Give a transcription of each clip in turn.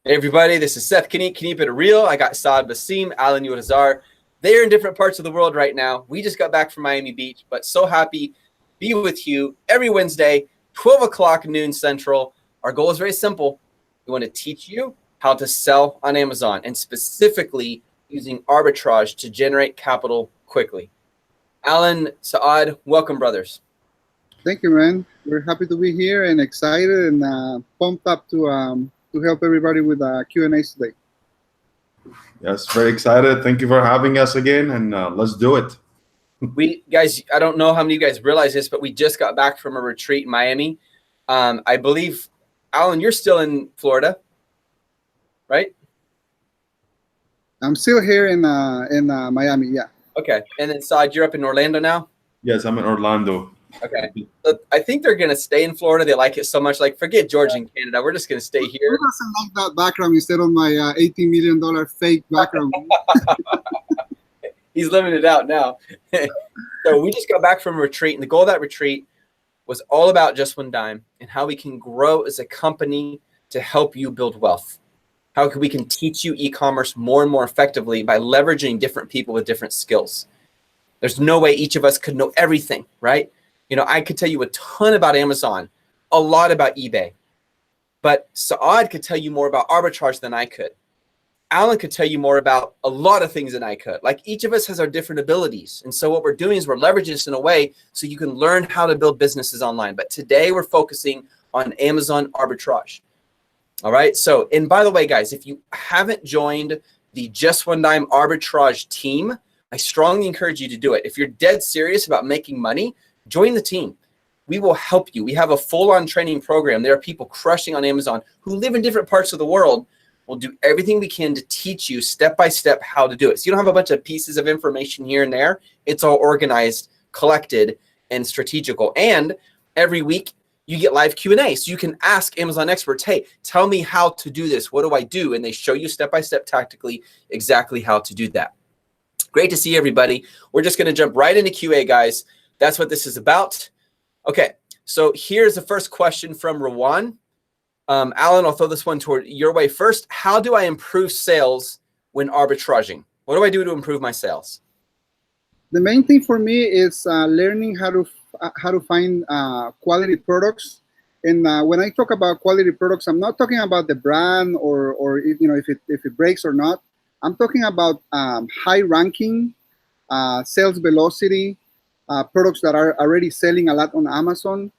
Hey everybody, this is Seth. Can you keep it real? I got Saad Basim, Alan Yurazar. They're in different parts of the world right now. We just got back from Miami Beach, but so happy to be with you every Wednesday, 12 o'clock noon Central. Our goal is very simple. We want to teach you how to sell on Amazon and specifically using arbitrage to generate capital quickly. Alan, Saad, welcome, brothers. Thank you, man. We're happy to be here and excited and pumped up to help everybody with Q&As today. Yes, very excited. Thank you for having us again, and let's do it. Guys, I don't know how many of you guys realize this, but we just got back from a retreat in Miami. I believe, Alan, you're still in Florida, right? I'm still here in Miami, yeah. Okay, and then Saad, you're up in Orlando now? Yes, I'm in Orlando. Okay, so I think they're going to stay in Florida. They like it so much. Like, forget Georgia and Canada. We're just going to stay here. Who doesn't like that background instead of my $18 million fake background? He's living it out now. So we just got back from a retreat, and the goal of that retreat was all about Just One Dime and how we can grow as a company to help you build wealth. How we can teach you e-commerce more and more effectively by leveraging different people with different skills. There's no way each of us could know everything, right? You know, I could tell you a ton about Amazon, a lot about eBay, but Saad could tell you more about arbitrage than I could. Alan could tell you more about a lot of things than I could. Like, each of us has our different abilities. And so what we're doing is we're leveraging this in a way so you can learn how to build businesses online. But today we're focusing on Amazon arbitrage. All right. So, and by the way, guys, if you haven't joined the Just One Dime arbitrage team, I strongly encourage you to do it. If you're dead serious about making money, join the team. We will help you. We have a full-on training program. There are people crushing on Amazon who live in different parts of the world. We'll do everything we can to teach you step-by-step how to do it. So you don't have a bunch of pieces of information here and there. It's all organized, collected, and strategical. And every week you get live Q&A. So you can ask Amazon experts, hey, tell me how to do this. What do I do? And they show you step-by-step tactically exactly how to do that. Great to see everybody. We're just going to jump right into QA, guys. That's what this is about. Okay, so here's the first question from Rawan. Alan, I'll throw this one toward your way first. How do I improve sales when arbitraging? What do I do to improve my sales? The main thing for me is learning how to find quality products. And when I talk about quality products, I'm not talking about the brand or if it breaks or not. I'm talking about high ranking, sales velocity, products that are already selling a lot on Amazon.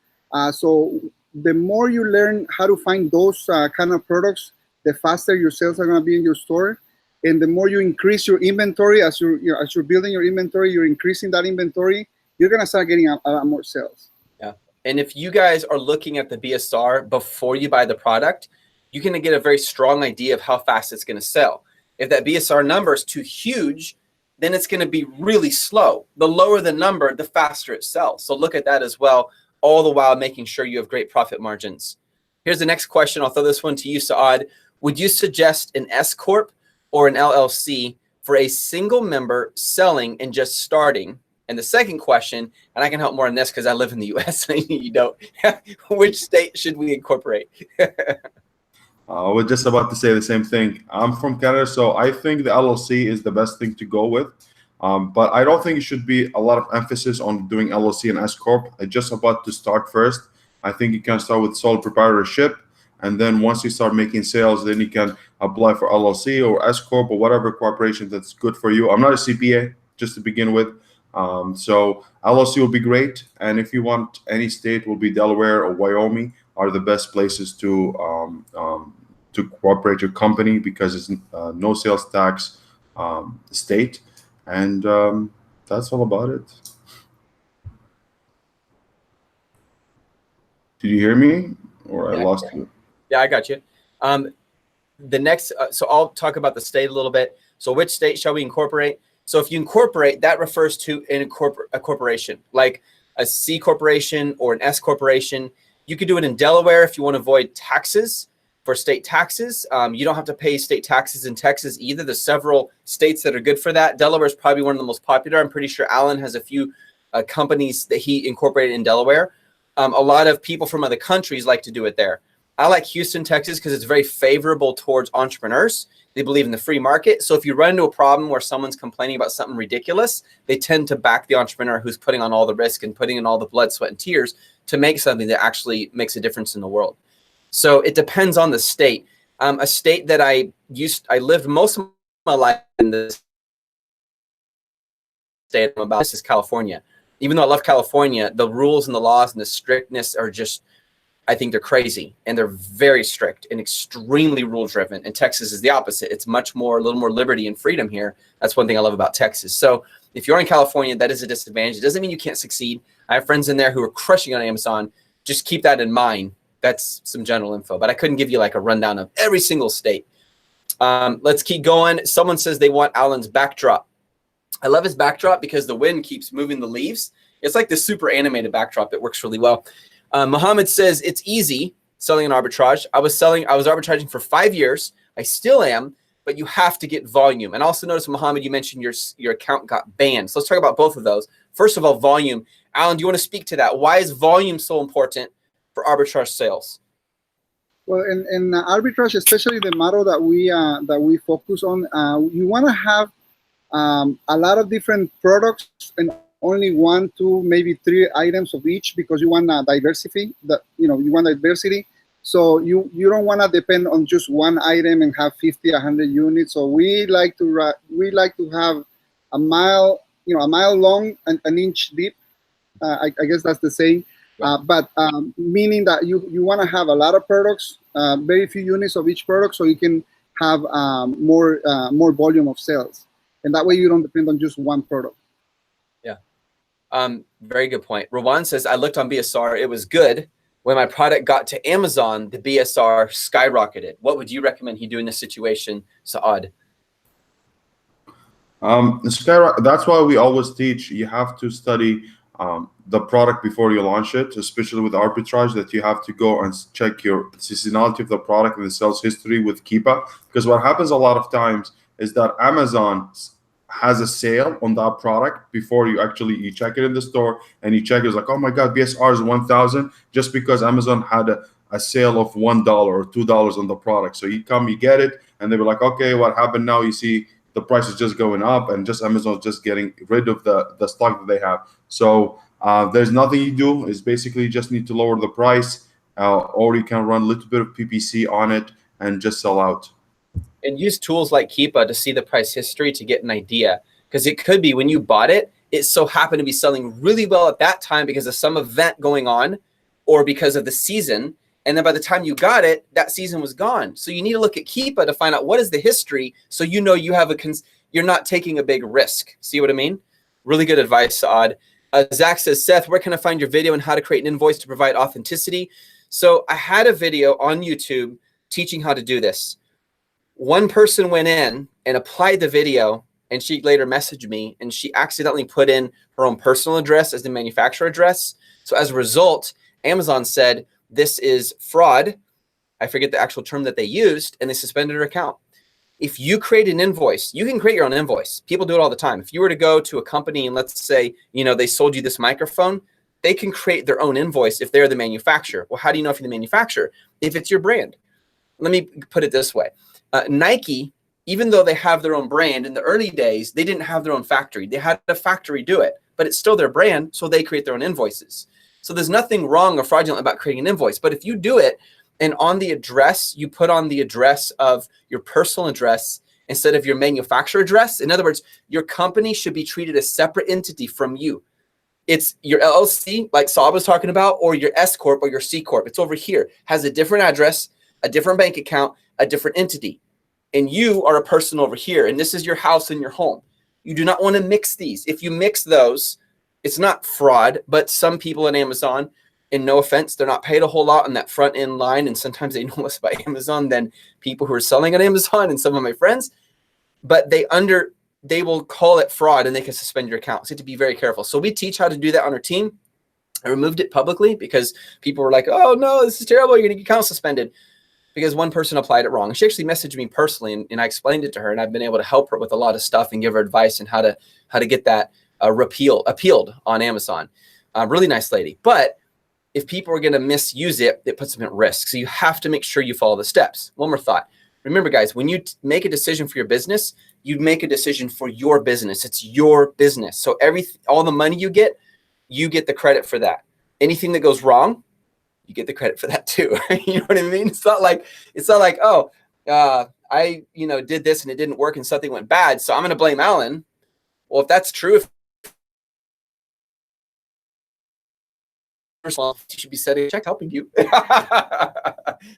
So the more you learn how to find those kind of products, the faster your sales are going to be in your store. And the more you increase your inventory, as you're building your inventory, you're increasing that inventory, you're going to start getting a lot more sales. Yeah. And if you guys are looking at the BSR before you buy the product, you can get a very strong idea of how fast it's going to sell. If that BSR number is too huge, then it's going to be really slow. The lower the number, the faster it sells. So look at that as well, all the while making sure you have great profit margins. Here's the next question. I'll throw this one to you, Saad. Would you suggest an S Corp or an LLC for a single member selling and just starting? And the second question, and I can help more on this because I live in the US and you don't, which state should we incorporate? We're just about to say the same thing. I'm from Canada, so I think the LLC is the best thing to go with. But I don't think it should be a lot of emphasis on doing LLC and S Corp. It's just about to start first. I think you can start with sole proprietorship, and then once you start making sales, then you can apply for LLC or S Corp or whatever corporation that's good for you. I'm not a CPA, just to begin with. So LLC will be great, and if you want any state, will be Delaware or Wyoming are the best places to cooperate your company because it's no sales tax state, and that's all about it. Did you hear me, or I lost you? Yeah, I got you. The next, so I'll talk about the state a little bit. So which state shall we incorporate? So if you incorporate, that refers to a corporation, like a C corporation or an S corporation. You could do it in Delaware if you want to avoid taxes for state taxes. You don't have to pay state taxes in Texas either. There's several states that are good for that. Delaware is probably one of the most popular. I'm pretty sure Alan has a few companies that he incorporated in Delaware. A lot of people from other countries like to do it there. I like Houston, Texas, because it's very favorable towards entrepreneurs. They believe in the free market. So if you run into a problem where someone's complaining about something ridiculous, they tend to back the entrepreneur who's putting on all the risk and putting in all the blood, sweat, and tears to make something that actually makes a difference in the world. So it depends on the state. A state that I lived most of my life in, this state I'm about, this is California. Even though I love California, the rules and the laws and the strictness are just, I think they're crazy, and they're very strict and extremely rule driven. And Texas is the opposite. It's much more, a little more liberty and freedom here. That's one thing I love about Texas. So if you're in California, that is a disadvantage. It doesn't mean you can't succeed. I have friends in there who are crushing on Amazon. Just keep that in mind. That's some general info, but I couldn't give you like a rundown of every single state. Let's keep going. Someone says they want Alan's backdrop. I love his backdrop because the wind keeps moving the leaves. It's like this super animated backdrop. It works really well. Muhammad says it's easy selling an arbitrage. I was arbitraging for 5 years. I still am, but you have to get volume. And also notice, Muhammad, you mentioned your account got banned. So let's talk about both of those. First of all, volume. Alan, do you want to speak to that? Why is volume so important for arbitrage sales? Well, in arbitrage, especially the model that we focus on, you want to have a lot of different products and only 1, 2, maybe 3 items of each, because you want diversity. You want diversity. So you don't want to depend on just one item and have 50, 100 units. So we like to have a mile long and an inch deep. I guess that's the saying. But meaning that you want to have a lot of products, very few units of each product, so you can have more volume of sales, and that way you don't depend on just one product. Yeah, very good point. Rowan says, I looked on BSR. It was good. When my product got to Amazon, the BSR skyrocketed. What would you recommend he do in this situation, Saad? That's why we always teach you have to study the product before you launch it, especially with arbitrage, that you have to go and check your seasonality of the product and the sales history with Keepa. Because what happens a lot of times is that Amazon has a sale on that product before you check it in the store, and you check it's like, oh my God, BSR is 1,000 just because Amazon had a sale of $1 or $2 on the product. So you get it, and they were like, okay, what happened now? You see the price is just going up, and just Amazon's just getting rid of the stock that they have. So there's nothing you do. It's basically just need to lower the price, or you can run a little bit of PPC on it and just sell out. And use tools like Keepa to see the price history to get an idea. Because it could be when you bought it, it so happened to be selling really well at that time because of some event going on or because of the season. And then by the time you got it, that season was gone. So you need to look at Keepa to find out what is the history, so you know you have you're not taking a big risk. See what I mean? Really good advice, Saad. Zach says, Seth, where can I find your video on how to create an invoice to provide authenticity? So I had a video on YouTube teaching how to do this. One person went in and applied the video, and she later messaged me, and she accidentally put in her own personal address as the manufacturer address. So as a result, Amazon said, this is fraud. I forget the actual term that they used, and they suspended her account. If you create an invoice, you can create your own invoice. People do it all the time. If you were to go to a company and let's say, they sold you this microphone, they can create their own invoice if they're the manufacturer. Well, how do you know if you're the manufacturer? If it's your brand. Let me put it this way. Nike, even though they have their own brand, in the early days, they didn't have their own factory. They had a factory do it, but it's still their brand, so they create their own invoices. So there's nothing wrong or fraudulent about creating an invoice. But if you do it, and on the address, you put on the address of your personal address instead of your manufacturer address. In other words, your company should be treated as a separate entity from you. It's your LLC, like Saab was talking about, or your S Corp or your C Corp. It's over here, has a different address, a different bank account, a different entity. And you are a person over here, and this is your house and your home. You do not want to mix these. If you mix those, it's not fraud, but some people at Amazon, and no offense, they're not paid a whole lot on that front end line. And sometimes they know less about Amazon than people who are selling on Amazon and some of my friends, but they will call it fraud and they can suspend your account. So you have to be very careful. So we teach how to do that on our team. I removed it publicly because people were like, oh no, this is terrible. You're going to get account suspended because one person applied it wrong. And she actually messaged me personally and I explained it to her, and I've been able to help her with a lot of stuff and give her advice on how to get that appealed on Amazon. Really nice lady. But if people are going to misuse it, it puts them at risk. So you have to make sure you follow the steps. One more thought. Remember, guys, when you make a decision for your business, you make a decision for your business. It's your business. So all the money you get the credit for that. Anything that goes wrong, you get the credit for that too. You know what I mean? It's not like, oh, I did this and it didn't work and something went bad, so I'm going to blame Alan. Well, if that's true, you should be setting a check helping you.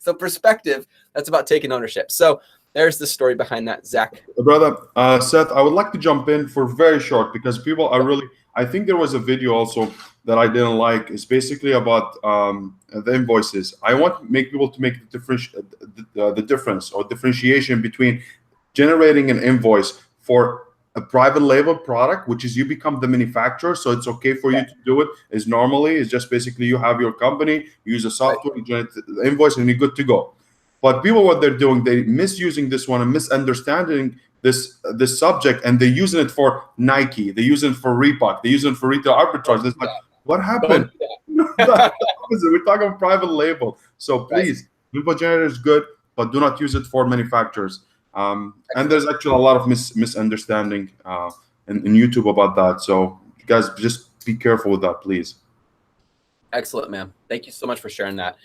So perspective, that's about taking ownership. So there's the story behind that, Zach. Brother, Seth, I would like to jump in for very short because people are really, I think there was a video also that I didn't like. It's basically about the invoices. I want to make people to make the difference or differentiation between generating an invoice for a private label product, which is you become the manufacturer, so it's okay for you to do it as normally. It's just basically you have your company, you use a software, you generate the invoice, and you're good to go. But people, what they're doing, they're misusing this one and misunderstanding this subject, and they're using it for Nike, they're using it for Reebok, they're using it for retail arbitrage. It's like, what happened? We're talking about private label. So please, invoice generator is good, but do not use it for manufacturers. And there's actually a lot of misunderstanding in YouTube about that. So you guys just be careful with that, please. Excellent, man. Thank you so much for sharing that.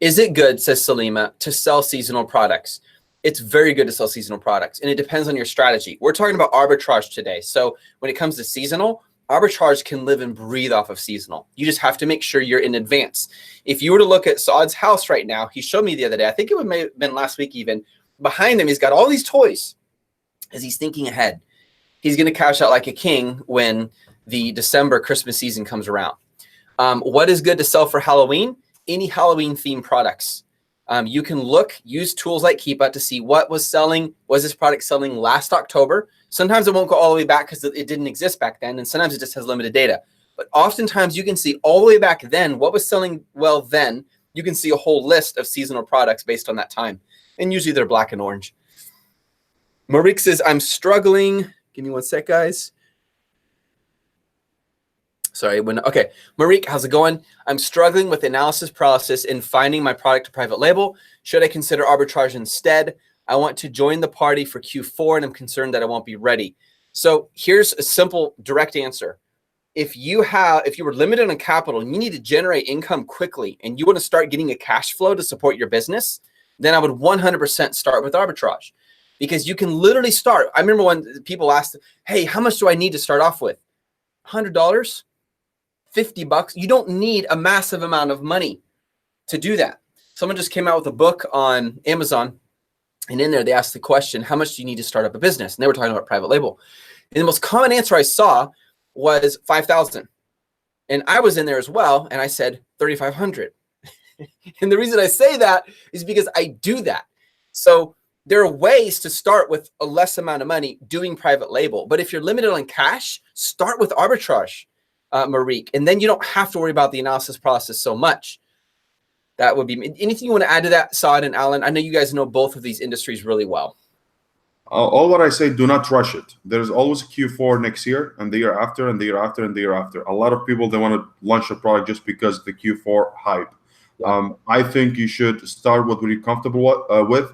Is it good, says Salima, to sell seasonal products? It's very good to sell seasonal products, and it depends on your strategy. We're talking about arbitrage today. So when it comes to seasonal, arbitrage can live and breathe off of seasonal. You just have to make sure you're in advance. If you were to look at Saad's house right now, he showed me the other day, I think it may have been last week even, behind him, he's got all these toys as he's thinking ahead. He's going to cash out like a king when the December Christmas season comes around. What is good to sell for Halloween? Any Halloween themed products. You can use tools like Keepa to see what was selling. Was this product selling last October? Sometimes it won't go all the way back because it didn't exist back then, and sometimes it just has limited data. But oftentimes you can see all the way back then what was selling well then. You can see a whole list of seasonal products based on that time. And usually they're black and orange. Marik says, I'm struggling. Give me one sec, guys. Sorry. Okay. Marik, how's it going? I'm struggling with analysis paralysis in finding my product to private label. Should I consider arbitrage instead? I want to join the party for Q4 and I'm concerned that I won't be ready. So here's a simple, direct answer. If you were limited on capital and you need to generate income quickly and you want to start getting a cash flow to support your business, then I would 100% start with arbitrage, because you can literally start. I remember when people asked, hey, how much do I need to start off with? $100, $50. You don't need a massive amount of money to do that. Someone just came out with a book on Amazon, and in there they asked the question, how much do you need to start up a business? And they were talking about private label. And the most common answer I saw was $5,000. And I was in there as well, and I said $3,500. And the reason I say that is because I do that. So there are ways to start with a less amount of money doing private label. But if you're limited on cash, start with arbitrage, Marik. And then you don't have to worry about the analysis process so much. That would be anything you want to add to that, Saad and Alan? I know you guys know both of these industries really well. All what I say, do not rush it. There's always Q4 next year and the year after and the year after and the year after. A lot of people, they want to launch a product just because the Q4 hype. I think you should start with what you're comfortable with.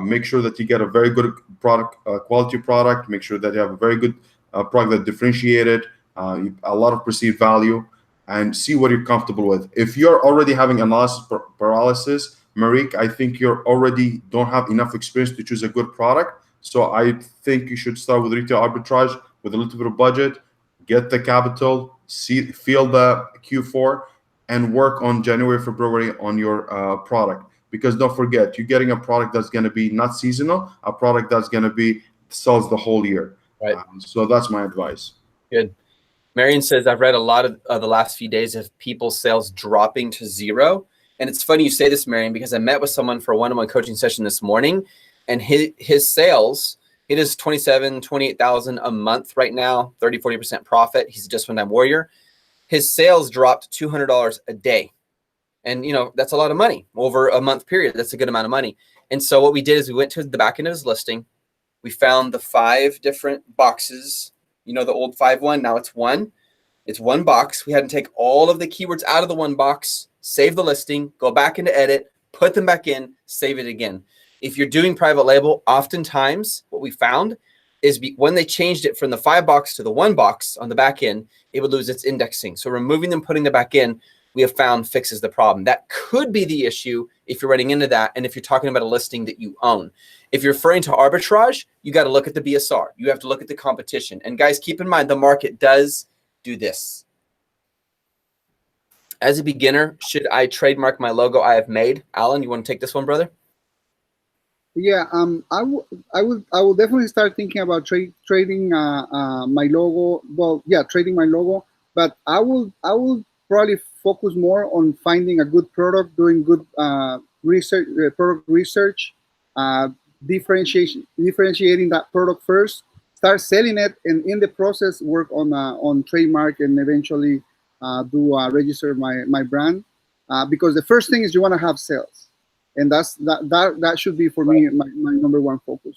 Make sure that you get a very good product, quality product. Make sure that you have a very good product that differentiated, a lot of perceived value, and see what you're comfortable with. If you're already having analysis paralysis, Marik, I think you already don't have enough experience to choose a good product. So I think you should start with retail arbitrage with a little bit of budget, get the capital, feel the Q4, and work on January, February on your product. Because don't forget, you're getting a product that's going to be not seasonal, a product that's going to be sells the whole year. Right. So that's my advice. Good. Marion says, I've read a lot of the last few days of people's sales dropping to zero. And it's funny you say this, Marion, because I met with someone for a one-on-one coaching session this morning, and his sales, it is $27,000, $28,000 a month right now, 30-40% profit. He's a just-in-time warrior. His sales dropped $200 a day. And, that's a lot of money over a month period. That's a good amount of money. And so what we did is we went to the back end of his listing. We found the 5 different boxes, the old 5 one. Now it's one. It's one box. We had to take all of the keywords out of the one box, save the listing, go back into edit, put them back in, save it again. If you're doing private label, oftentimes what we found is when they changed it from the 5 box to the 1 box on the back end, it would lose its indexing. So removing them, putting them back in, we have found fixes the problem. That could be the issue if you're running into that, and if you're talking about a listing that you own. If you're referring to arbitrage, you got to look at the BSR. You have to look at the competition. And guys, keep in mind, the market does do this. As a beginner, should I trademark my logo I have made? Alan, you want to take this one, brother? Yeah, I will definitely start thinking about trading my logo. Well, yeah, trading my logo, but I will probably focus more on finding a good product, doing good research, product research, differentiating that product first, start selling it, and in the process work on trademark, and eventually register my brand. Because the first thing is you want to have sales. And that should be for me my number one focus.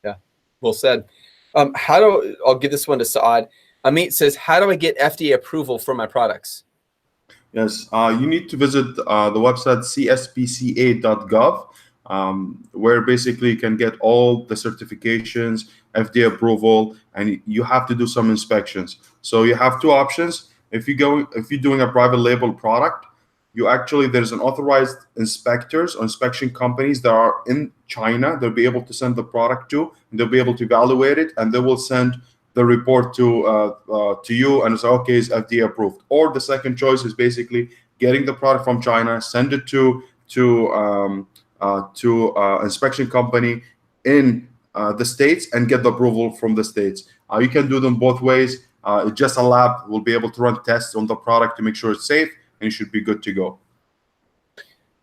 Yeah, well said. I'll give this one to Saad. Amit says, how do I get FDA approval for my products? Yes, you need to visit the website cspca.gov, where basically you can get all the certifications, FDA approval, and you have to do some inspections. So you have 2 options. If you're doing a private label product, there's an authorized inspectors or inspection companies that are in China. They'll be able to send the product to, and they'll be able to evaluate it, and they will send the report to you, and it's okay, it's FDA approved. Or the second choice is basically getting the product from China, send it to inspection company in the States, and get the approval from the States. You can do them both ways. Just a lab will be able to run tests on the product to make sure it's safe, and you should be good to go.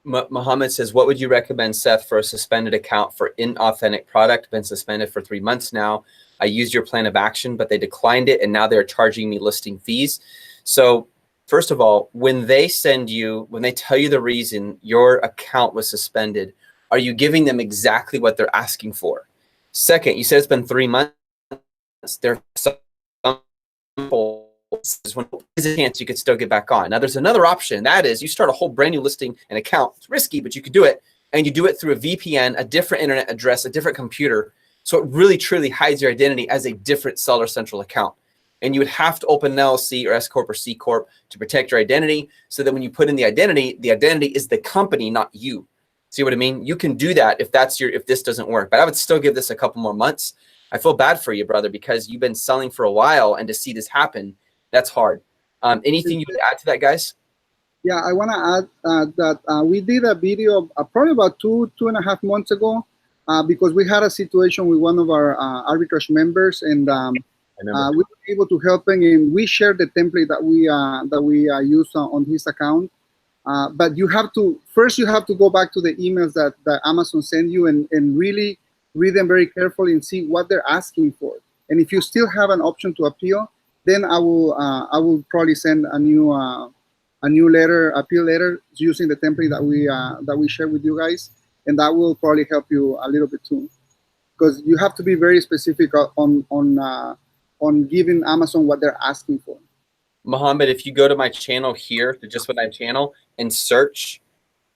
Mohammed says, what would you recommend, Seth, for a suspended account for inauthentic product? Been suspended for 3 months now. I used your plan of action, but they declined it, and now they're charging me listing fees. So first of all, when they tell you the reason your account was suspended, are you giving them exactly what they're asking for? Second, you said it's been 3 months. There's a chance you could still get back on. Now, there's another option. That is, you start a whole brand new listing and account. It's risky, but you could do it. And you do it through a VPN, a different internet address, a different computer. So it really, truly hides your identity as a different Seller Central account. And you would have to open an LLC or S Corp or C Corp to protect your identity, so that when you put in the identity is the company, not you. See what I mean? You can do that if this doesn't work. But I would still give this a couple more months. I feel bad for you, brother, because you've been selling for a while, and to see this happen, that's hard. Anything you would add to that, guys? Yeah, I want to add that we did a video probably about 2.5 months ago, because we had a situation with one of our Arbitrage members, and we were able to help him, and we shared the template that we use on his account. But you have to go back to the emails that Amazon send you, and really read them very carefully and see what they're asking for. And if you still have an option to appeal, then I will probably send a new appeal letter using the template that we share with you guys, and that will probably help you a little bit too, because you have to be very specific on giving Amazon what they're asking for. Mohammed, if you go to my channel here, to just my channel, and search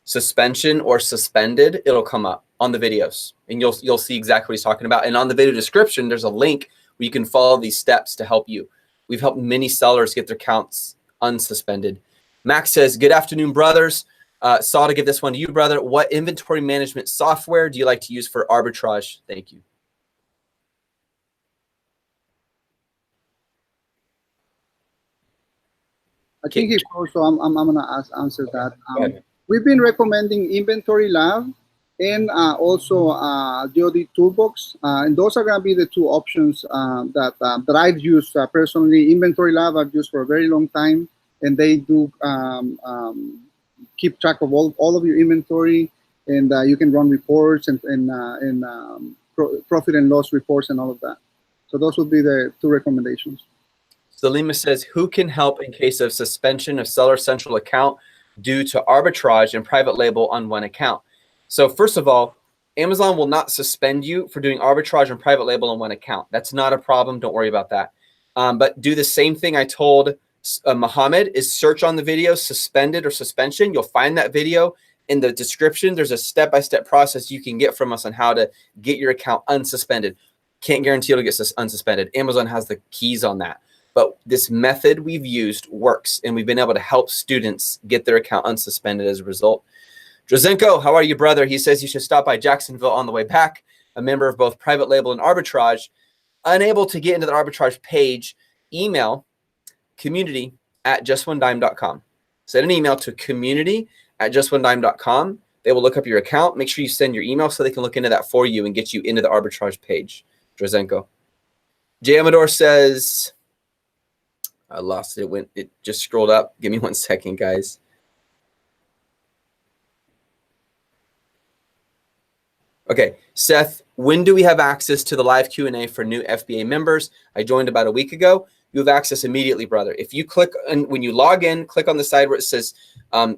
suspension or suspended, it'll come up on the videos, and you'll see exactly what he's talking about. And on the video description, there's a link where you can follow these steps to help you. We've helped many sellers get their accounts unsuspended. Max says, good afternoon, brothers. Saw to give this one to you, brother. What inventory management software do you like to use for arbitrage? Thank you. I think it's also, I'm gonna answer that. We've been recommending Inventory Lab and also GeoD Toolbox, and those are gonna be the 2 options that I've used personally. Inventory Lab I've used for a very long time, and they do keep track of all of your inventory, and you can run reports and profit and loss reports and all of that. So those would be the 2 recommendations. Salima says, who can help in case of suspension of Seller Central account due to arbitrage and private label on one account? So first of all, Amazon will not suspend you for doing arbitrage and private label on one account. That's not a problem. Don't worry about that. But do the same thing I told Muhammad, is search on the video suspended or suspension. You'll find that video in the description. There's a step-by-step process you can get from us on how to get your account unsuspended. Can't guarantee it'll get unsuspended. Amazon has the keys on that. But this method we've used works, and we've been able to help students get their account unsuspended as a result. Drazenko, how are you, brother? He says you should stop by Jacksonville on the way back. A member of both Private Label and Arbitrage. Unable to get into the Arbitrage page, email community@justonedime.com. Send an email to community@justonedime.com. They will look up your account. Make sure you send your email so they can look into that for you and get you into the Arbitrage page. Drazenko. Jay Amador says, I lost it. It just scrolled up. Give me 1 second, guys. Okay, Seth, when do we have access to the live Q&A for new FBA members? I joined about a week ago. You have access immediately, brother. If you click, and when you log in, click on the side where it says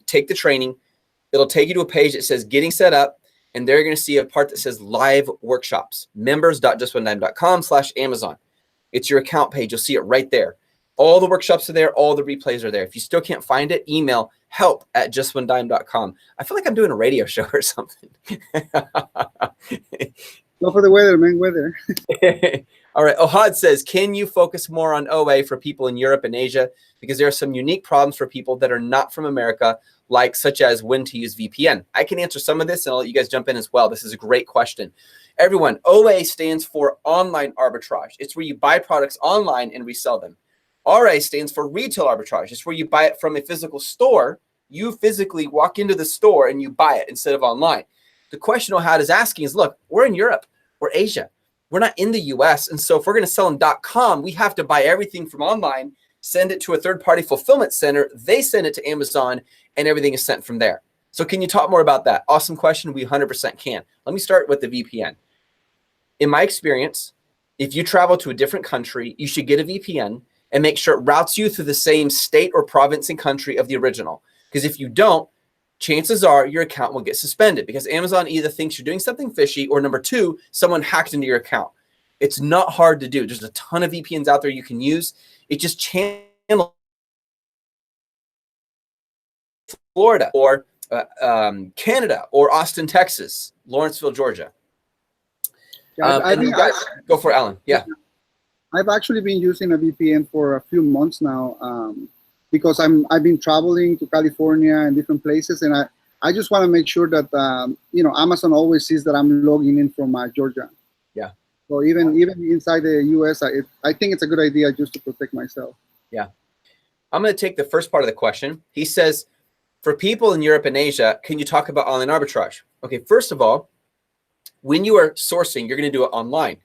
take the training. It'll take you to a page that says getting set up, and there you're going to see a part that says live workshops, members.justonedime.com/Amazon. It's your account page. You'll see it right there. All the workshops are there. All the replays are there. If you still can't find it, email help@justonedime.com. I feel like I'm doing a radio show or something. Go for the weather, man, weather. All right. Ohad says, can you focus more on OA for people in Europe and Asia? Because there are some unique problems for people that are not from America, like such as when to use VPN. I can answer some of this, and I'll let you guys jump in as well. This is a great question. Everyone, OA stands for online arbitrage. It's where you buy products online and resell them. RA stands for retail arbitrage. It's where you buy it from a physical store. You physically walk into the store and you buy it instead of online. The question Ohad is asking is, look, we're in Europe, we're Asia. We're not in the US. And so if we're going to sell in .com, we have to buy everything from online, send it to a third-party fulfillment center. They send it to Amazon, and everything is sent from there. So can you talk more about that? Awesome question. We 100% can. Let me start with the VPN. In my experience, if you travel to a different country, you should get a VPN and make sure it routes you through the same state or province and country of the original. Because if you don't, chances are your account will get suspended because Amazon either thinks you're doing something fishy, or number two, someone hacked into your account. It's not hard to do. There's a ton of VPNs out there you can use. It just channels Florida or Canada or Austin, Texas, Lawrenceville, Georgia. Yeah, Go for it, Alan. Yeah. I've actually been using a VPN for a few months now. Because I've been traveling to California and different places, and I just want to make sure that Amazon always sees that I'm logging in from Georgia. Yeah. So even inside the US, I think it's a good idea just to protect myself. Yeah. I'm going to take the first part of the question. He says, for people in Europe and Asia, can you talk about online arbitrage? Okay, first of all, when you are sourcing, you're going to do it online.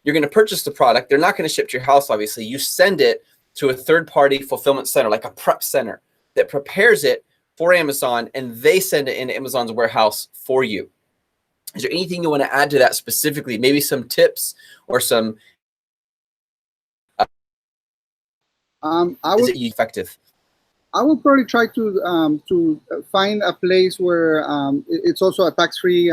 You're going to purchase the product. They're not going to ship to your house, obviously. You send it to a third-party fulfillment center, like a prep center that prepares it for Amazon, and they send it into Amazon's warehouse for you. Is there anything you want to add to that specifically? Maybe some tips or some is it effective? I will probably try to find a place where it's also a tax-free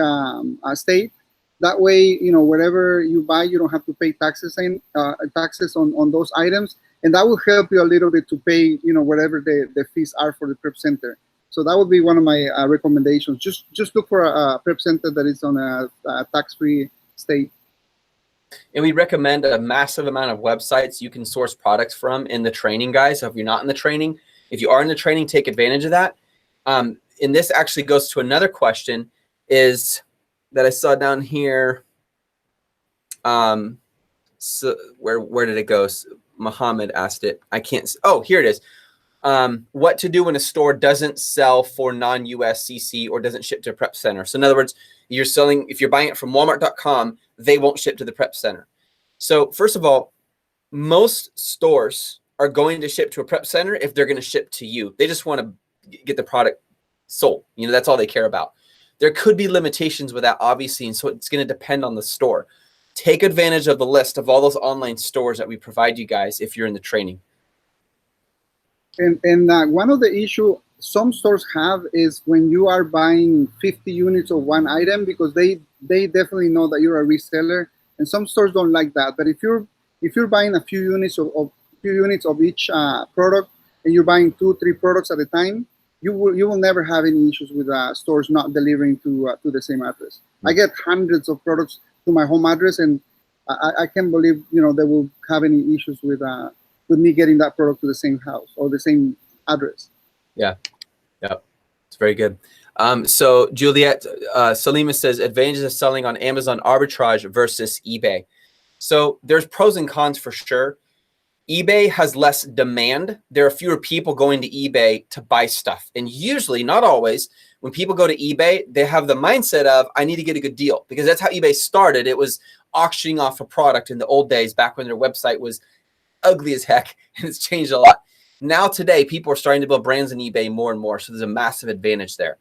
state. That way, wherever you buy, you don't have to pay taxes on those items. And that will help you a little bit to pay, whatever the fees are for the prep center. So that would be one of my recommendations. Just look for a prep center that is on a tax-free state. And we recommend a massive amount of websites you can source products from in the training, guys. So if you're not in the training, if you are in the training, take advantage of that. And this actually goes to another question is that I saw down here. So where did it go? Muhammad asked it. I can't. Oh, here it is. What to do when a store doesn't sell for non-USCC or doesn't ship to a prep center? So in other words, if you're buying it from Walmart.com, they won't ship to the prep center. So first of all, most stores are going to ship to a prep center if they're going to ship to you. They just want to get the product sold. That's all they care about. There could be limitations with that, obviously, and so it's going to depend on the store. Take advantage of the list of all those online stores that we provide you guys if you're in the training. And one of the issue some stores have is when you are buying 50 units of one item, because they definitely know that you're a reseller, and some stores don't like that. But if you're buying a few units of few units of each product, and you're buying 2-3 products at a time, you will never have any issues with stores not delivering to the same address. I get hundreds of products to my home address, and I can't believe they will have any issues with me getting that product to the same house or the same address. Yeah, it's very good. So Juliet Salima says advantages of selling on Amazon Arbitrage versus eBay. So there's pros and cons for sure. eBay has less demand. There are fewer people going to eBay to buy stuff. And usually, not always, when people go to eBay, they have the mindset of, I need to get a good deal, because that's how eBay started. It was auctioning off a product in the old days, back when their website was ugly as heck, and it's changed a lot. Now today, people are starting to build brands in eBay more and more. So there's a massive advantage there.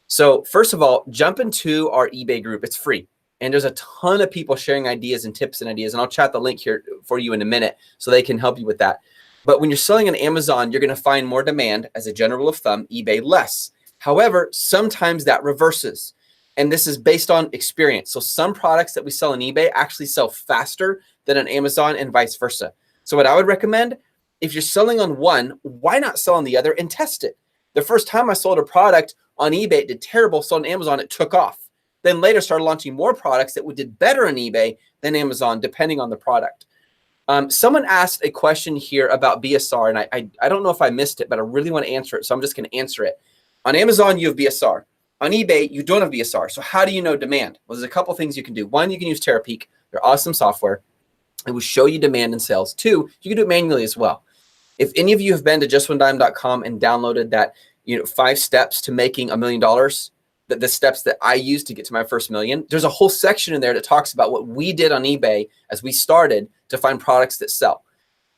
So first of all, jump into our eBay group. It's free. And there's a ton of people sharing ideas and tips and ideas. And I'll chat the link here for you in a minute so they can help you with that. But when you're selling on Amazon, you're going to find more demand, as a general rule of thumb, eBay less. However, sometimes that reverses. And this is based on experience. So some products that we sell on eBay actually sell faster than on Amazon and vice versa. So what I would recommend, if you're selling on one, why not sell on the other and test it? The first time I sold a product on eBay, it did terrible. So on Amazon, it took off. Then later started launching more products that did better on eBay than Amazon, depending on the product. Someone asked a question here about BSR, and I don't know if I missed it, but I really want to answer it, so I'm just going to answer it. On Amazon, you have BSR. On eBay, you don't have BSR. So how do you know demand? Well, there's a couple things you can do. One, you can use TerraPeak. They're awesome software. It will show you demand and sales. Two, you can do it manually as well. If any of you have been to justonedime.com and downloaded that 5 steps to making $1 million, the steps that I used to get to my first million, there's a whole section in there that talks about what we did on eBay as we started to find products that sell.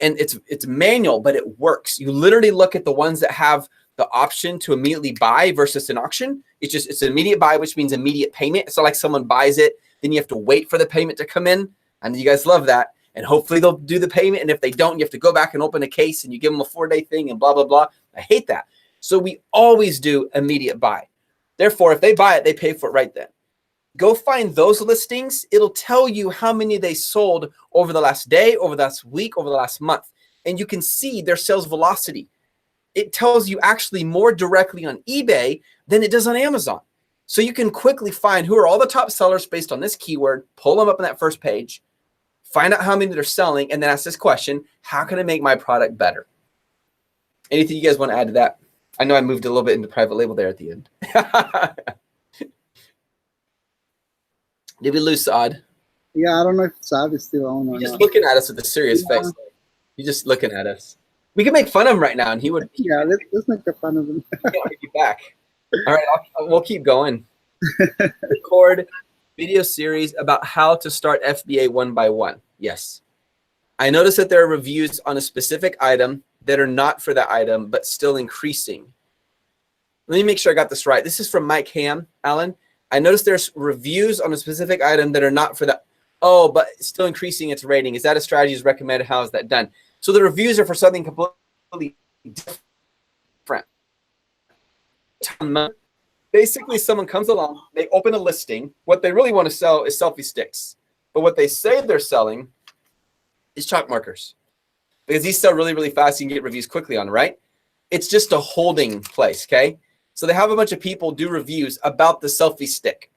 And it's manual, but it works. You literally look at the ones that have the option to immediately buy versus an auction. It's an immediate buy, which means immediate payment. It's not like someone buys it, then you have to wait for the payment to come in. And you guys love that. And hopefully they'll do the payment. And if they don't, you have to go back and open a case and you give them a 4-day thing and blah, blah, blah. I hate that. So we always do immediate buy. Therefore, if they buy it, they pay for it right then. Go find those listings. It'll tell you how many they sold over the last day, over the last week, over the last month. And you can see their sales velocity. It tells you actually more directly on eBay than it does on Amazon. So you can quickly find who are all the top sellers based on this keyword, pull them up on that first page, find out how many they're selling, and then ask this question: how can I make my product better? Anything you guys want to add to that? I know I moved a little bit into private label there at the end. Did we lose Saad? Yeah, I don't know if Saad is still on or not. He's just looking at us with a serious face. He's just looking at us. We can make fun of him right now, and he would. Yeah, let's make fun of him. Get back. All right, we'll keep going. Record video series about how to start FBA 1 by 1. Yes. I noticed that there are reviews on a specific item that are not for that item, but still increasing. Let me make sure I got this right. This is from Mike Ham, Alan. I noticed there's reviews on a specific item that are not for that. Oh, but still increasing its rating. Is that a strategy is recommended? How is that done? So the reviews are for something completely different. Basically, someone comes along, they open a listing. What they really want to sell is selfie sticks. But what they say they're selling is chalk markers. Because these sell really, really fast. You can get reviews quickly on, right? It's just a holding place, okay? So they have a bunch of people do reviews about the selfie stick,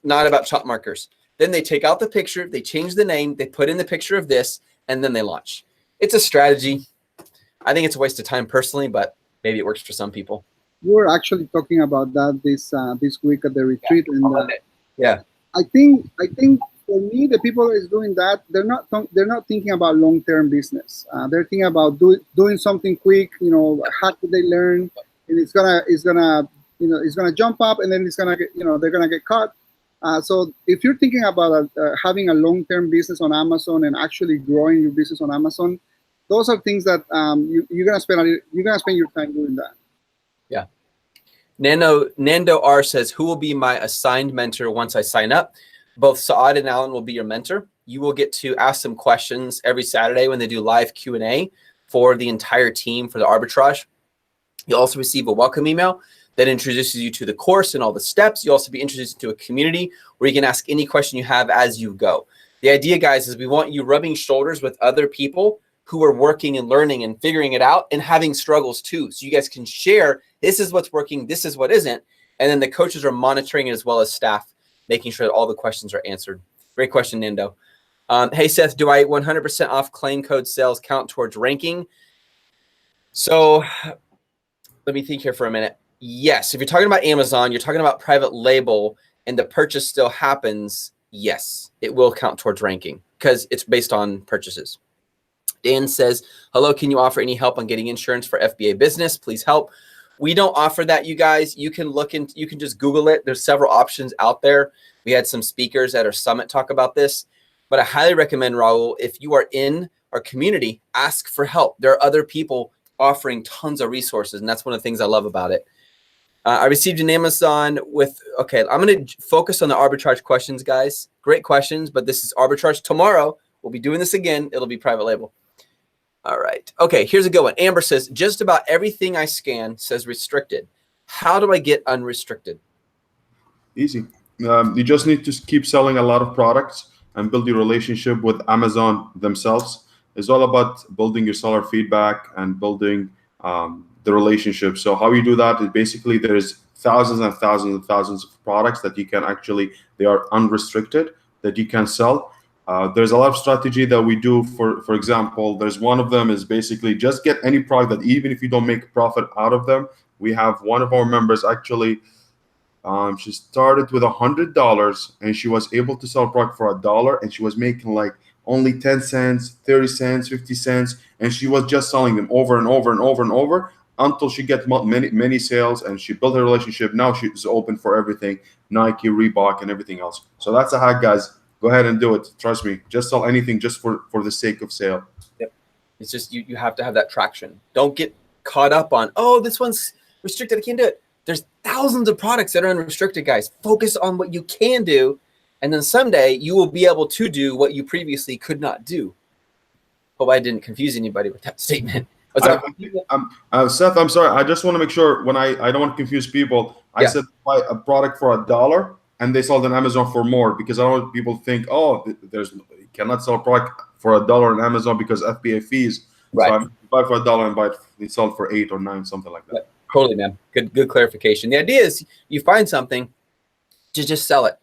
not about chalk markers. Then they take out the picture, they change the name, they put in the picture of this, and then they launch. It's a strategy. I think it's a waste of time personally, but maybe it works for some people. We were actually talking about that this week at the retreat, and yeah, I think for me, the people that is doing that, they're not thinking about long-term business. They're thinking about doing something quick. How could they learn? And it's gonna jump up, and then it's gonna get, they're gonna get caught. So if you're thinking about having a long-term business on Amazon and actually growing your business on Amazon, those are things that you're gonna spend your time doing that. Yeah. Nando R says, who will be my assigned mentor once I sign up? Both Saad and Alan will be your mentor. You will get to ask some questions every Saturday when they do live Q&A for the entire team for the arbitrage. You'll also receive a welcome email that introduces you to the course and all the steps. You'll also be introduced to a community where you can ask any question you have as you go. The idea, guys, is we want you rubbing shoulders with other people who are working and learning and figuring it out and having struggles too. So you guys can share, this is what's working, this is what isn't. And then the coaches are monitoring it as well as staff, making sure that all the questions are answered. Great question, Nando. Hey, Seth, do I 100% off claim code sales count towards ranking? So let me think here for a minute. Yes, if you're talking about Amazon, you're talking about private label, and the purchase still happens, yes, it will count towards ranking because it's based on purchases. Dan says, hello, can you offer any help on getting insurance for FBA business? Please help. We don't offer that, you guys. You can look into, you can just Google it. There's several options out there. We had some speakers at our summit talk about this, but I highly recommend, Raul, if you are in our community, ask for help. There are other people offering tons of resources, and that's one of the things I love about it. I received an Amazon with, okay, I'm going to focus on the arbitrage questions, guys. Great questions, but this is arbitrage. Tomorrow, we'll be doing this again. It'll be private label. All right. Okay, here's a good one. Amber says, just about everything I scan says restricted. How do I get unrestricted? Easy. You just need to keep selling a lot of products and build your relationship with Amazon themselves. It's all about building your seller feedback and building the relationship. So how you do that is basically there's thousands and thousands and thousands of products that you can actually, they are unrestricted, that you can sell. There's a lot of strategy that we do. For example, there's one of them is basically just get any product that even if you don't make profit out of them. We have one of our members actually, she started with $100 and she was able to sell a product for $1 and she was making like only 10 cents, 30 cents, 50 cents. And she was just selling them over and over and over and over until she gets many sales and she built a relationship. Now she's open for everything, Nike, Reebok, and everything else. So that's a hack, guys. Go ahead and do it. Trust me. Just sell anything just for the sake of sale. Yep. It's just you have to have that traction. Don't get caught up on, oh, this one's restricted, I can't do it. There's thousands of products that are unrestricted, guys. Focus on what you can do, and then someday you will be able to do what you previously could not do. Hope I didn't confuse anybody with that statement. Seth, I'm sorry. I just want to make sure when I don't want to confuse people. I said buy a product for $1 and they sold on Amazon for more, because I don't want people to think, oh, you cannot sell a product for $1 on Amazon because FBA fees. Right. So I buy for $1 and buy it sold for $8 or $9, something like that. Yeah, totally, man. Good clarification. The idea is you find something to just sell it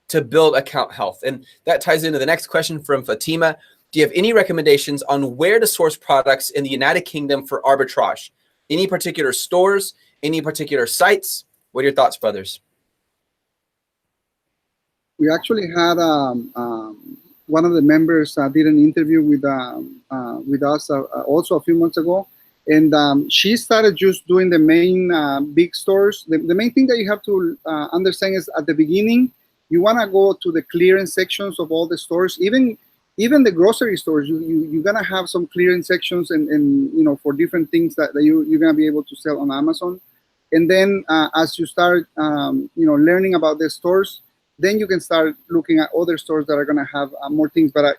to build account health. And that ties into the next question from Fatima. Do you have any recommendations on where to source products in the United Kingdom for arbitrage? Any particular stores? Any particular sites? What are your thoughts, brothers? We actually had one of the members did an interview with us also a few months ago, and she started just doing the main big stores. The main thing that you have to understand is at the beginning, you want to go to the clearance sections of all the stores, even the grocery stores. You're gonna have some clearance sections, and you know, for different things that you're gonna be able to sell on Amazon. And then as you start learning about the stores, then you can start looking at other stores that are gonna have more things. But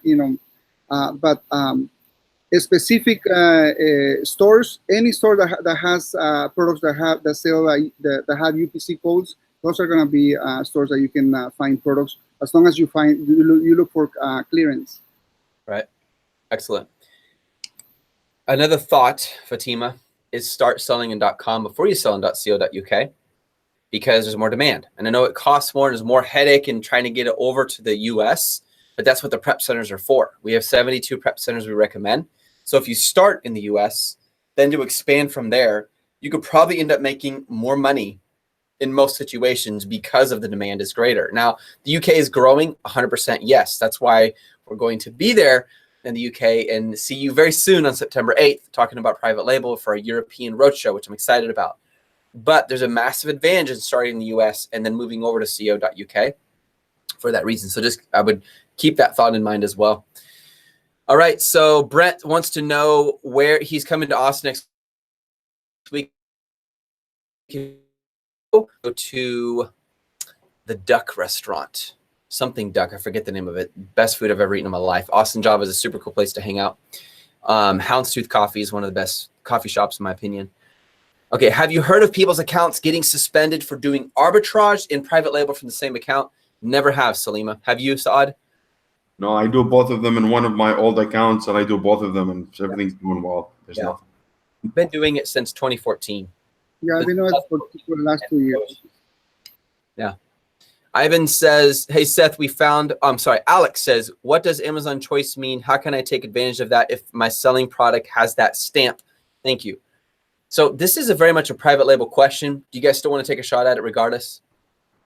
specific stores, any store that has products that sell that have UPC codes, those are gonna be stores that you can find products, as long as you look for clearance. Right. Excellent. Another thought, Fatima, is start selling in .com before you sell in .co.uk, because there's more demand. And I know it costs more and there's more headache in trying to get it over to the US, but that's what the prep centers are for. We have 72 prep centers we recommend. So if you start in the US, then to expand from there, you could probably end up making more money in most situations because of the demand is greater. Now, the UK is growing 100%. Yes, that's why we're going to be there in the UK and see you very soon on September 8th, talking about private label for a European roadshow, which I'm excited about. But there's a massive advantage in starting in the US and then moving over to co.uk for that reason. So I would keep that thought in mind as well. All right. So Brent wants to know where he's coming to Austin next week. Go to the Duck restaurant, something Duck. I forget the name of it. Best food I've ever eaten in my life. Austin Java is a super cool place to hang out. Houndstooth Coffee is one of the best coffee shops in my opinion. Okay, have you heard of people's accounts getting suspended for doing arbitrage in private label from the same account? Never have, Salima. Have you, Saad? No, I do both of them in one of my old accounts, and I do both of them, and everything's doing well. There's nothing. I've been doing it since 2014. Yeah, I've been doing it for the last 2 years. Yeah. Ivan says, hey, Seth, Alex says, what does Amazon Choice mean? How can I take advantage of that if my selling product has that stamp? Thank you. So this is very much a private label question. Do you guys still want to take a shot at it regardless?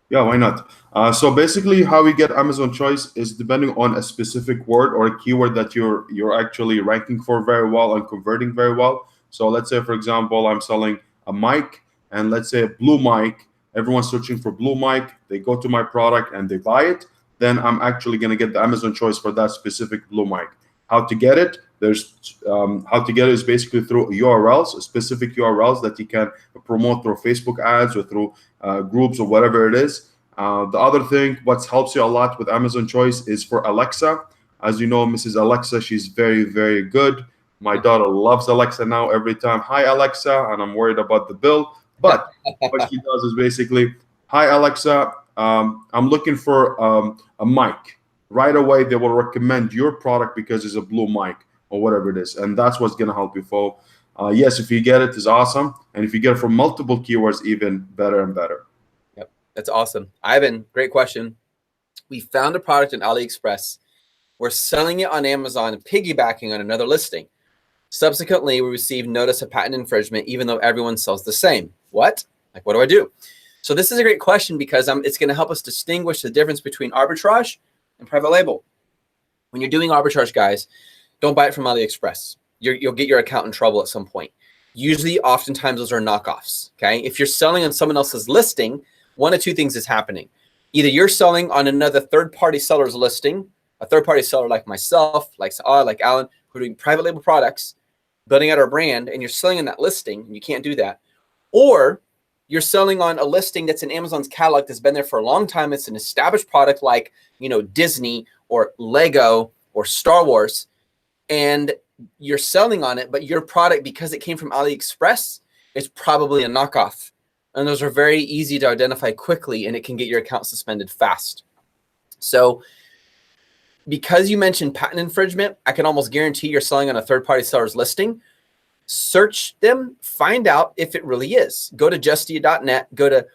Yeah, why not? So basically, how we get Amazon Choice is depending on a specific word or a keyword that you're actually ranking for very well and converting very well. So let's say, for example, I'm selling a mic, and let's say a blue mic. Everyone's searching for blue mic. They go to my product and they buy it. Then I'm actually going to get the Amazon Choice for that specific blue mic. How to get it? How to get it is basically through URLs, specific URLs that you can promote through Facebook ads or through groups or whatever it is. The other thing, what helps you a lot with Amazon Choice is for Alexa. As you know, Mrs. Alexa, she's very, very good. My daughter loves Alexa now every time. Hi, Alexa, and I'm worried about the bill. But what she does is basically, hi, Alexa, I'm looking for a mic. Right away, they will recommend your product because it's a blue mic or whatever it is. And that's what's going to help you, folks. Yes, if you get it, it's awesome. And if you get it from multiple keywords, even better and better. Yep, that's awesome. Ivan, great question. We found a product in AliExpress. We're selling it on Amazon and piggybacking on another listing. Subsequently, we received notice of patent infringement, even though everyone sells the same. What? Like, what do I do? So this is a great question because it's going to help us distinguish the difference between arbitrage and private label. When you're doing arbitrage, guys, don't buy it from AliExpress. You'll get your account in trouble at some point. Usually, oftentimes, those are knockoffs, okay? If you're selling on someone else's listing, one of two things is happening. Either you're selling on another third-party seller's listing, a third-party seller like myself, like Saad, like Alan, who are doing private label products, building out our brand, and you're selling on that listing, and you can't do that. Or you're selling on a listing that's in Amazon's catalog that's been there for a long time. It's an established product like, Disney or Lego or Star Wars, and you're selling on it, but your product, because it came from AliExpress, is probably a knockoff. And those are very easy to identify quickly, and it can get your account suspended fast. So because you mentioned patent infringement, I can almost guarantee you're selling on a third-party seller's listing. Search them, find out if it really is. Go to justia.net, go to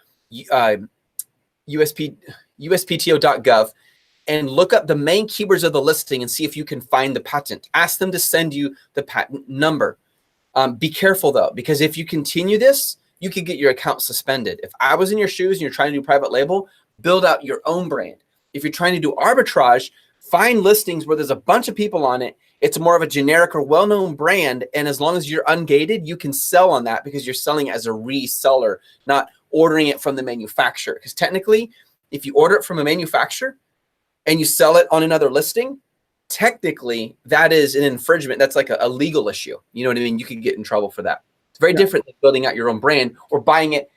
uspto.gov, and look up the main keywords of the listing and see if you can find the patent. Ask them to send you the patent number. Be careful, though, because if you continue this, you could get your account suspended. If I was in your shoes and you're trying to do private label, build out your own brand. If you're trying to do arbitrage, find listings where there's a bunch of people on it. It's more of a generic or well-known brand. And as long as you're ungated, you can sell on that because you're selling as a reseller, not ordering it from the manufacturer. Because technically, if you order it from a manufacturer and you sell it on another listing, technically that is an infringement. That's like a legal issue. You know what I mean? You could get in trouble for that. It's very different than building out your own brand or buying it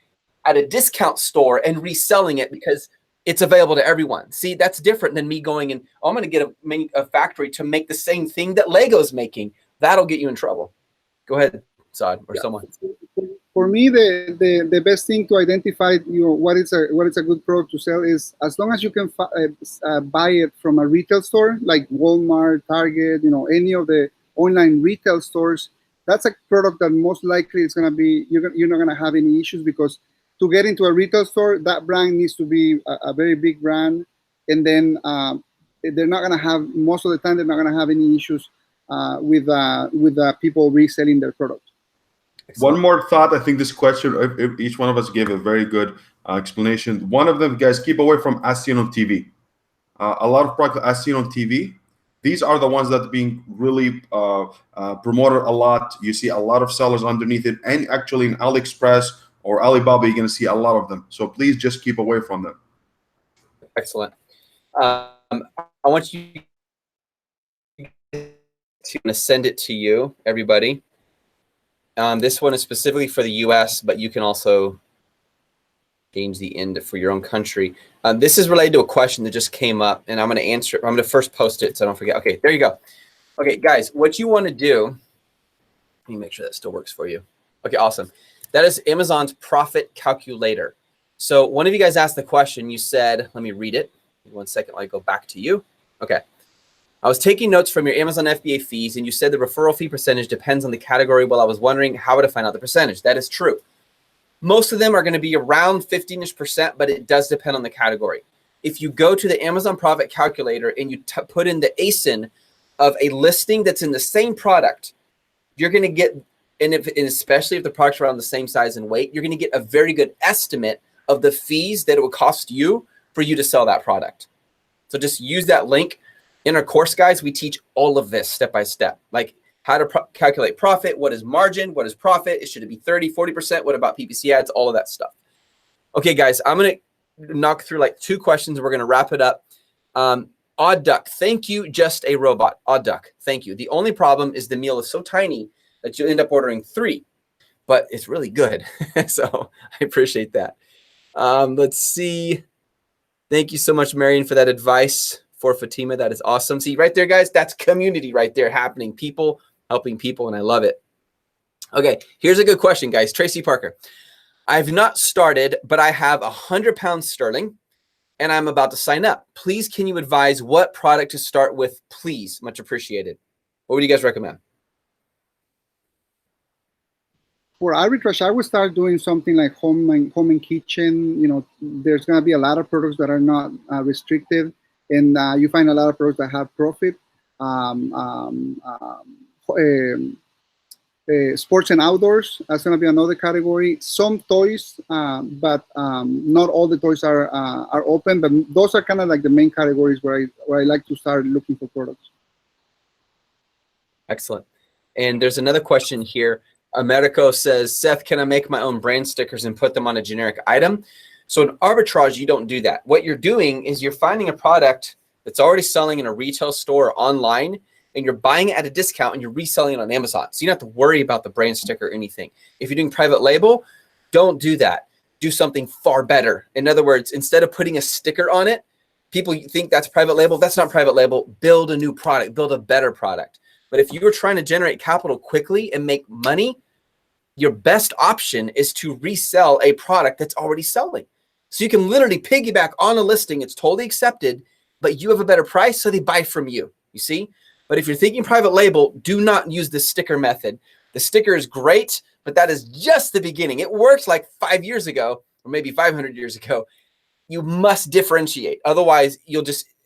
at a discount store and reselling it because it's available to everyone. See, that's different than me going and I'm going to get a factory to make the same thing that Lego's making. That'll get you in trouble. Go ahead, Saad, or someone. For me, the best thing to identify what is a good product to sell is as long as you can buy it from a retail store like Walmart, Target, any of the online retail stores. That's a product that most likely is going to be you're not going to have any issues because to get into a retail store, that brand needs to be a very big brand, and then they're not going to have most of the time they're not going to have any issues with people reselling their product. Excellent. One more thought. I think this question, if each one of us gave a very good explanation. One of them, guys, keep away from as seen on TV. A lot of products as seen on TV. These are the ones that are being really promoted a lot. You see a lot of sellers underneath it, and actually in AliExpress or Alibaba, you're going to see a lot of them. So please just keep away from them. Excellent. I want you to send it to you, everybody. This one is specifically for the U.S., but you can also change the end for your own country. This is related to a question that just came up, and I'm going to answer it. I'm going to first post it so I don't forget. Okay, there you go. Okay, guys, what you want to do, let me make sure that still works for you. Okay, awesome. That is Amazon's profit calculator. So one of you guys asked the question. You said, let me read it. 1 second, I'll go back to you. Okay. I was taking notes from your Amazon FBA fees, and you said the referral fee percentage depends on the category. Well, I was wondering how to find out the percentage. That is true. Most of them are going to be around 15%, but it does depend on the category. If you go to the Amazon Profit Calculator and you put in the ASIN of a listing that's in the same product, you're going to get, and especially if the products are around the same size and weight, you're going to get a very good estimate of the fees that it would cost you for you to sell that product. So just use that link. In our course, guys, we teach all of this step by step, like how to calculate profit, what is margin, what is profit, should it be 30, 40%, what about PPC ads, all of that stuff. Okay, guys, I'm going to knock through like 2 questions and we're going to wrap it up. Odd Duck, thank you, just a robot. Odd Duck, thank you. The only problem is the meal is so tiny that you end up ordering 3, but it's really good. So I appreciate that. Let's see. Thank you so much, Marion, for that advice for Fatima. That is awesome. See right there, guys, that's community right there happening. People helping people, and I love it. Okay, here's a good question, guys. Tracy Parker. I've not started, but I have 100 pounds sterling, and I'm about to sign up. Please, can you advise what product to start with, please? Much appreciated. What would you guys recommend? For arbitrage, I would start doing something like home and kitchen. You know, there's going to be a lot of products that are not restricted, and you find a lot of products that have profit. Sports and outdoors, that's going to be another category. Some toys, but not all the toys are open. But those are kind of like the main categories where I like to start looking for products. Excellent. And there's another question here. Americo says, Seth, can I make my own brand stickers and put them on a generic item? So in arbitrage, you don't do that. What you're doing is you're finding a product that's already selling in a retail store or online, and you're buying it at a discount and you're reselling it on Amazon. So you don't have to worry about the brand sticker or anything. If you're doing private label, don't do that. Do something far better. In other words, instead of putting a sticker on it, people think that's private label. That's not private label. Build a new product, build a better product. But if you were trying to generate capital quickly and make money, your best option is to resell a product that's already selling. So you can literally piggyback on a listing. It's totally accepted, but you have a better price, so they buy from you. You see? But if you're thinking private label, do not use the sticker method. The sticker is great, but that is just the beginning. It worked like 5 years ago, or maybe 500 years ago. You must differentiate. Otherwise,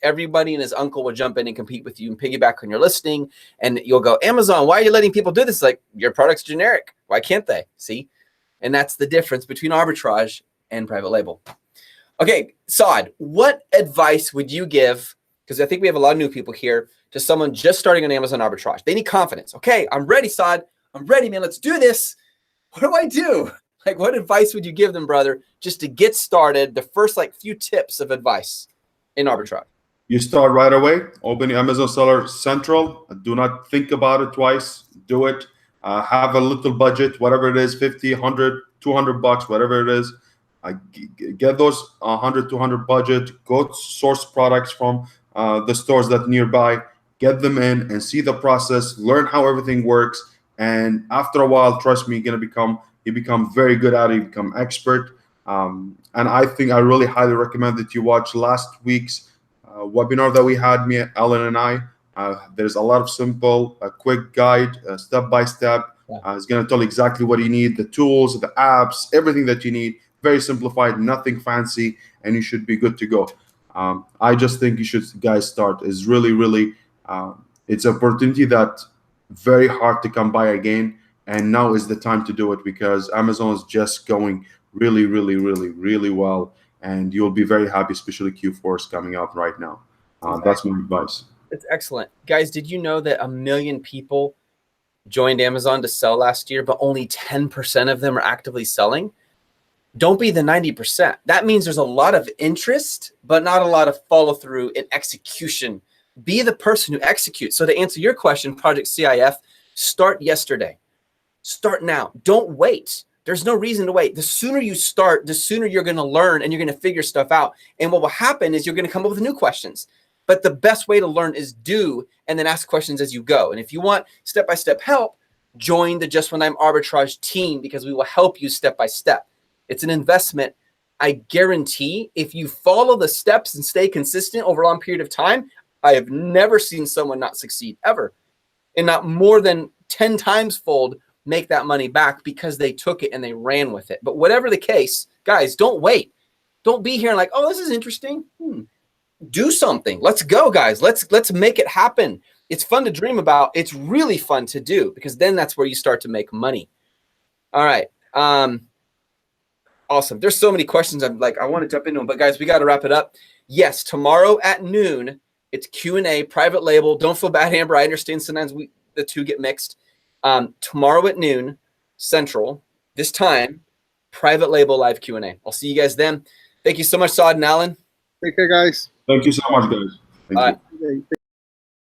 everybody and his uncle will jump in and compete with you and piggyback on your listing. And you'll go, Amazon, why are you letting people do this? Like, your product's generic. Why can't they? See? And that's the difference between arbitrage and private label. Okay, Saad, what advice would you give? Because I think we have a lot of new people here, to someone just starting on Amazon arbitrage. They need confidence. Okay, I'm ready, Saad. I'm ready, man. Let's do this. What do I do? Like, what advice would you give them, brother, just to get started? The first few tips of advice in arbitrage. You start right away. Open your Amazon Seller Central. Do not think about it twice. Do it. Have a little budget, whatever it is, 50, 100, 200 bucks, whatever it is. Get those 100, 200 budget. Go source products from the stores that nearby. Get them in and see the process. Learn how everything works. And after a while, trust me, you become very good at it. You become expert. And I think I really highly recommend that you watch last week's webinar that we had, me, Alan, and I. There's a lot of simple, quick guide, step by step. It's going to tell you exactly what you need, the tools, the apps, everything that you need. Very simplified, nothing fancy, and you should be good to go. I just think you should, guys, start. It's really, it's an opportunity that very hard to come by again. And now is the time to do it, because Amazon is just going really well. And you'll be very happy, especially Q4 is coming up right now. That's my advice. It's excellent. Guys, did you know that 1 million people joined Amazon to sell last year, but only 10% of them are actively selling? Don't be the 90%. That means there's a lot of interest, but not a lot of follow through and execution. Be the person who executes. So to answer your question, Project CIF, start yesterday. Start now. Don't wait. There's no reason to wait. The sooner you start, the sooner you're going to learn and you're going to figure stuff out. And what will happen is you're going to come up with new questions. But the best way to learn is do, and then ask questions as you go. And if you want step-by-step help, join the Just One Dime Arbitrage team, because we will help you step by step. It's an investment. I guarantee if you follow the steps and stay consistent over a long period of time, I have never seen someone not succeed ever, and not more than 10 times fold make that money back because they took it and they ran with it. But whatever the case, guys, don't wait. Don't be here and like, oh, this is interesting. Do something. Let's go, guys. Let's make it happen. It's fun to dream about. It's really fun to do, because then that's where you start to make money. All right. Awesome. There's so many questions. I want to jump into them, but guys, we got to wrap it up. Yes, tomorrow at noon, it's Q&A, private label. Don't feel bad, Amber. I understand sometimes the two get mixed. Tomorrow at noon Central, this time, private label live Q&A. I'll see you guys then. Thank you so much, Saad and Alan. Take care, guys. Thank you so much, guys. Thank you. Okay.